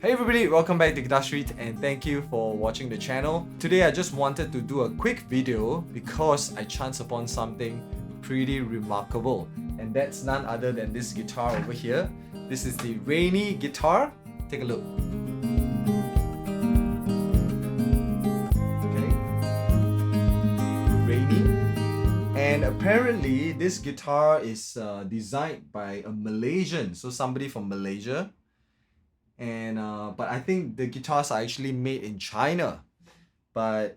Hey everybody, welcome back to Guitar Street and thank you for watching the channel. Today I just wanted to do a quick video because I chanced upon something pretty remarkable, and that's none other than this guitar over here. This is the Rainie guitar. Take a look. Okay, Rainie. And apparently this guitar is designed by a Malaysian, so somebody from Malaysia. And but I think the guitars are actually made in China. But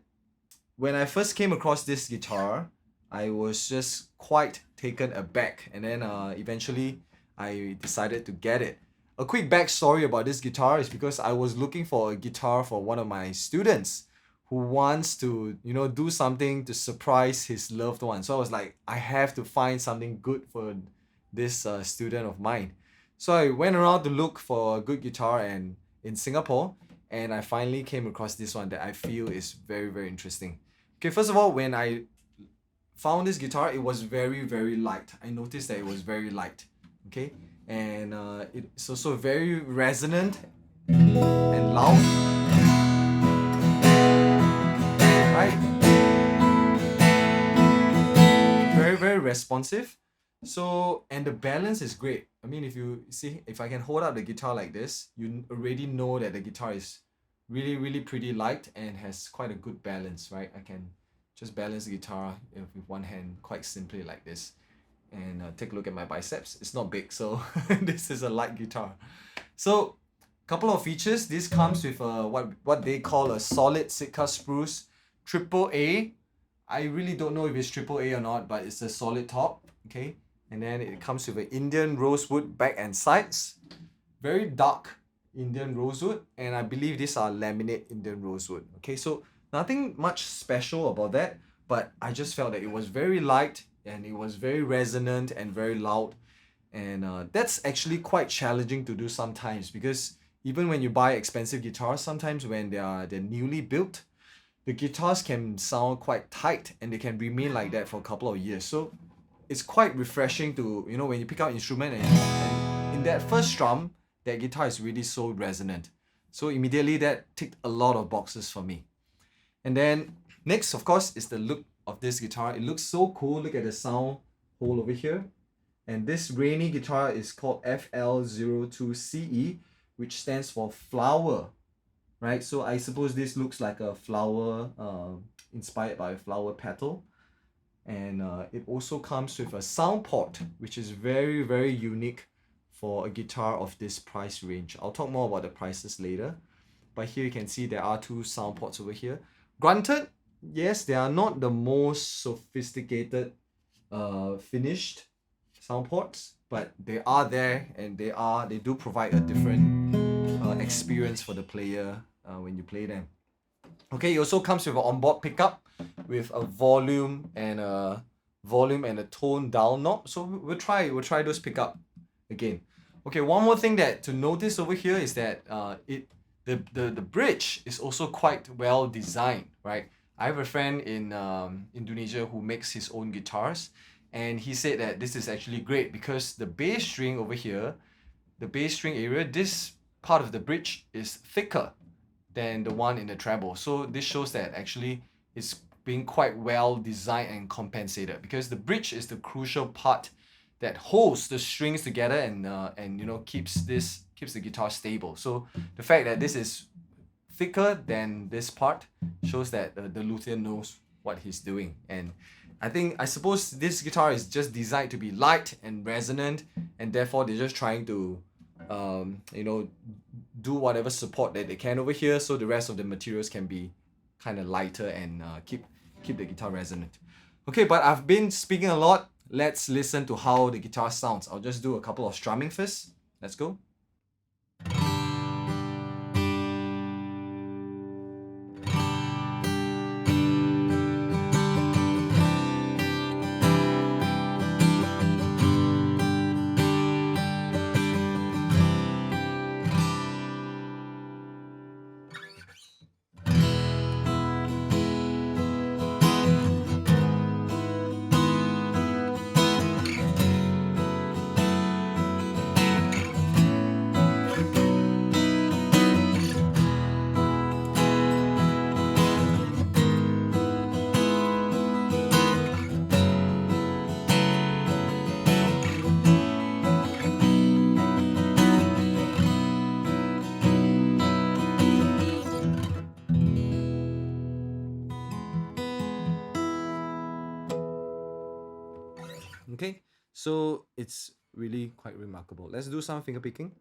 when I first came across this guitar, I was just quite taken aback, and then eventually I decided to get it. A quick backstory about this guitar is because I was looking for a guitar for one of my students who wants to, do something to surprise his loved one. So I was like, I have to find something good for this student of mine. So I went around to look for a good guitar and in Singapore, and I finally came across this one that I feel is very, very interesting. Okay, first of all, when I found this guitar, it was very, very light. I noticed that it was very light. Okay, and it's also very resonant and loud. Right? Very, very responsive. So, and the balance is great. I mean, if you see, if I can hold up the guitar like this, you already know that the guitar is really, really pretty light and has quite a good balance, right? I can just balance the guitar with one hand quite simply like this. And take a look at my biceps. It's not big, so this is a light guitar. So, couple of features. This comes with what they call a solid Sitka spruce AAA. I really don't know if it's AAA or not, but it's a solid top. Okay. And then it comes with an Indian rosewood back and sides. Very dark Indian rosewood. And I believe these are laminate Indian rosewood. Okay, so nothing much special about that. But I just felt that it was very light and it was very resonant and very loud. And that's actually quite challenging to do sometimes, because even when you buy expensive guitars, sometimes when they're newly built, the guitars can sound quite tight and they can remain like that for a couple of years. So it's quite refreshing to, when you pick up instrument and in that first strum, that guitar is really so resonant. So immediately that ticked a lot of boxes for me. And then next, of course, is the look of this guitar. It looks so cool. Look at the sound hole over here. And this Rainie guitar is called FL-02CE, which stands for flower, right? So I suppose this looks like a flower inspired by a flower petal. And it also comes with a sound port, which is very, very unique for a guitar of this price range. I'll talk more about the prices later. But here you can see there are two sound ports over here. Granted, yes, they are not the most sophisticated finished sound ports, but they are there, and they do provide a different experience for the player when you play them. Okay, it also comes with an onboard pickup with a volume and a tone down knob. So we'll try those pickup again. Okay, one more thing that to notice over here is that the bridge is also quite well designed, right? I have a friend in Indonesia who makes his own guitars, and he said that this is actually great because the bass string over here, the bass string area, this part of the bridge is thicker than the one in the treble. So this shows that actually it's being quite well designed and compensated, because the bridge is the crucial part that holds the strings together and keeps the guitar stable. So the fact that this is thicker than this part shows that the luthier knows what he's doing. And I suppose this guitar is just designed to be light and resonant, and therefore they're just trying to do whatever support that they can over here, so the rest of the materials can be kind of lighter and keep the guitar resonant. Okay, but I've been speaking a lot. Let's listen to how the guitar sounds. I'll just do a couple of strumming first. Let's go. Okay, so it's really quite remarkable. Let's do some finger picking.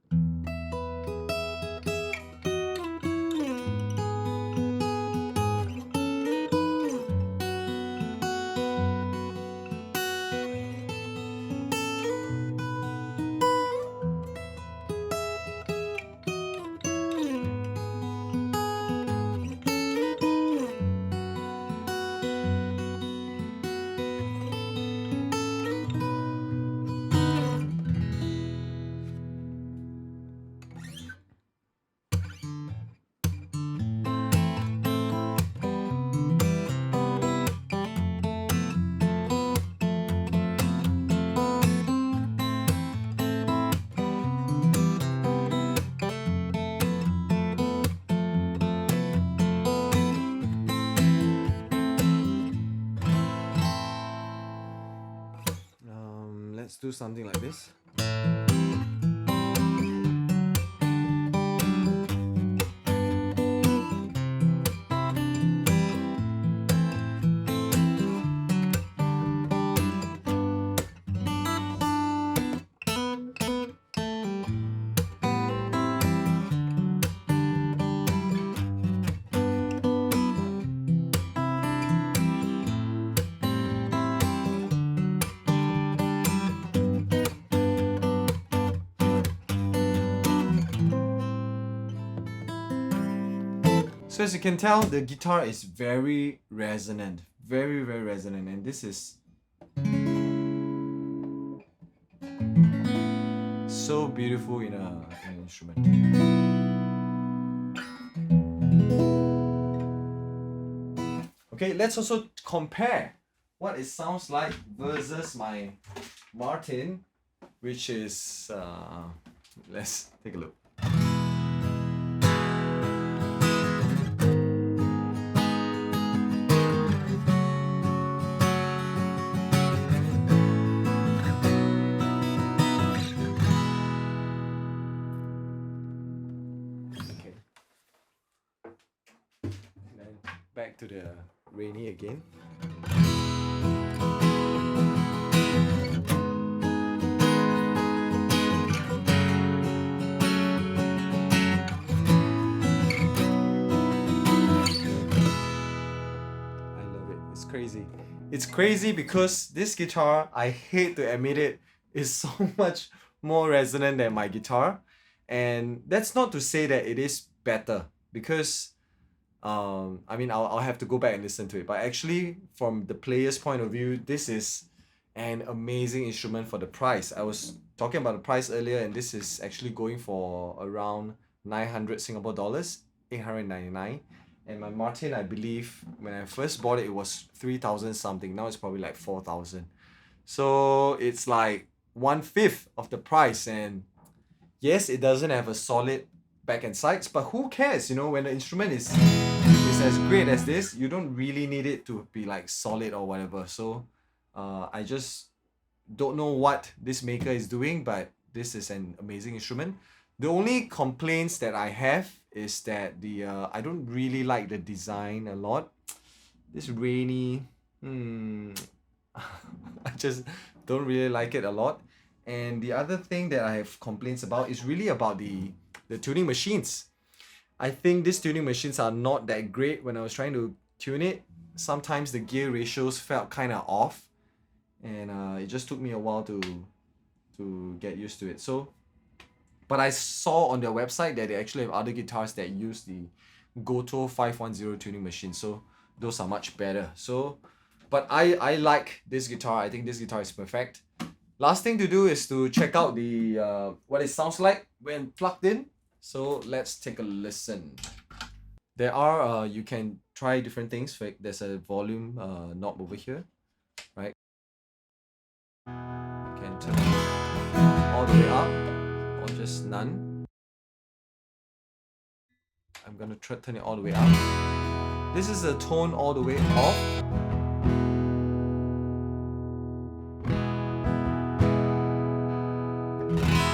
Let's do something like this. So as you can tell, the guitar is very resonant, very resonant, and this is so beautiful in an instrument. Okay, let's also compare what it sounds like versus my Martin, which is let's take a look. Back to the Rainie again. I love it. It's crazy. It's crazy because this guitar, I hate to admit it, is so much more resonant than my guitar. And that's not to say that it is better, because I mean, I'll have to go back and listen to it. But actually, from the player's point of view, this is an amazing instrument for the price. I was talking about the price earlier, and this is actually going for around 900 Singapore dollars, 899. And my Martin, I believe, when I first bought it, it was 3,000 something. Now it's probably like 4,000. So it's like 1/5 of the price. And yes, it doesn't have a solid back and sides, but who cares? You know, when the instrument is as great as this, you don't really need it to be like solid or whatever. So I just don't know what this maker is doing, but this is an amazing instrument. The only complaints that I have is that the I don't really like the design a lot. This Rainie, I just don't really like it a lot. And the other thing that I have complaints about is really about the tuning machines. I think these tuning machines are not that great. When I was trying to tune it, sometimes the gear ratios felt kind of off, and it just took me a while to get used to it. So, but I saw on their website that they actually have other guitars that use the Goto 510 tuning machine, so those are much better. So, but I like this guitar. I think this guitar is perfect. Last thing to do is to check out the what it sounds like when plugged in. So let's take a listen. There are you can try different things. There's a volume knob over here, right? You can turn it all the way up or just none. I'm gonna turn it all the way up. This is the tone all the way off.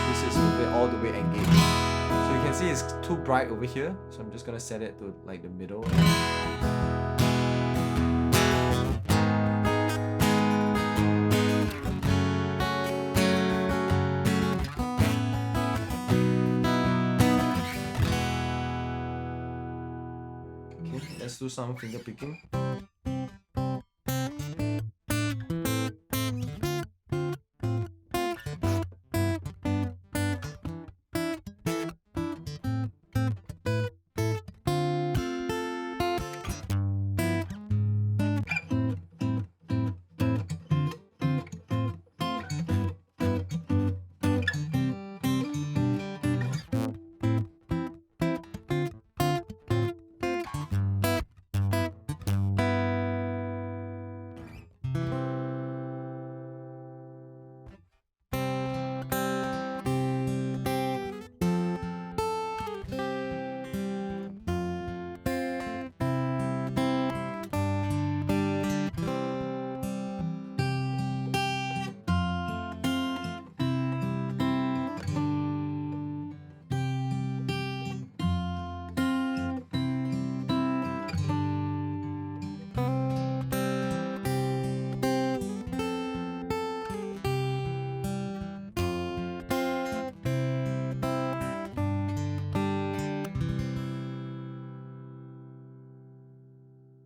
This is all the way engaged. So you can see it's too bright over here. So I'm just gonna set it to like the middle. Let's do some finger picking.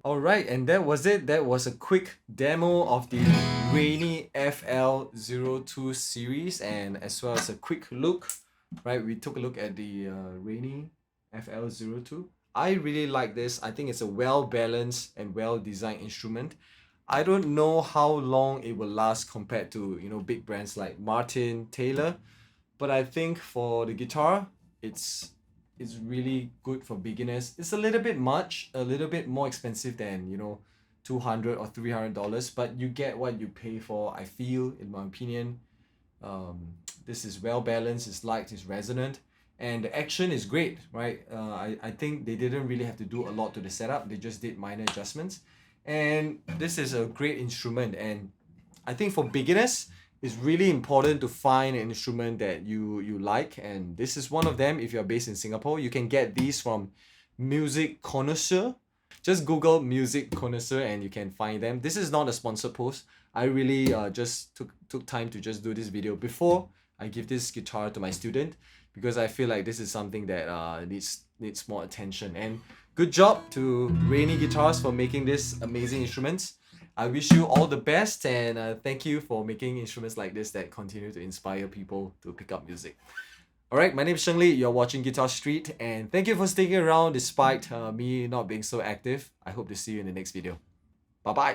Alright, and that was it. That was a quick demo of the Rainie FL-02 series, and as well as a quick look, right? We took a look at the Rainie FL-02. I really like this. I think it's a well-balanced and well-designed instrument. I don't know how long it will last compared to, you know, big brands like Martin, Taylor, but I think for the guitar, it's really good for beginners. It's a little bit much, a little bit more expensive than, you know, $200 or $300, but you get what you pay for. I feel, in my opinion, this is well balanced, it's light, it's resonant, and the action is great, right? I think they didn't really have to do a lot to the setup. They just did minor adjustments, and this is a great instrument. And I think for beginners, it's really important to find an instrument that you like, and this is one of them. If you're based in Singapore, you can get these from Music Connoisseur. Just Google Music Connoisseur and you can find them. This is not a sponsored post. I really just took time to just do this video before I give this guitar to my student, because I feel like this is something that needs more attention. And good job to Rainie Guitars for making this amazing instruments. I wish you all the best, and thank you for making instruments like this that continue to inspire people to pick up music. Alright, my name is Sheng Li, you're watching Guitar Street, and thank you for sticking around despite me not being so active. I hope to see you in the next video. Bye bye!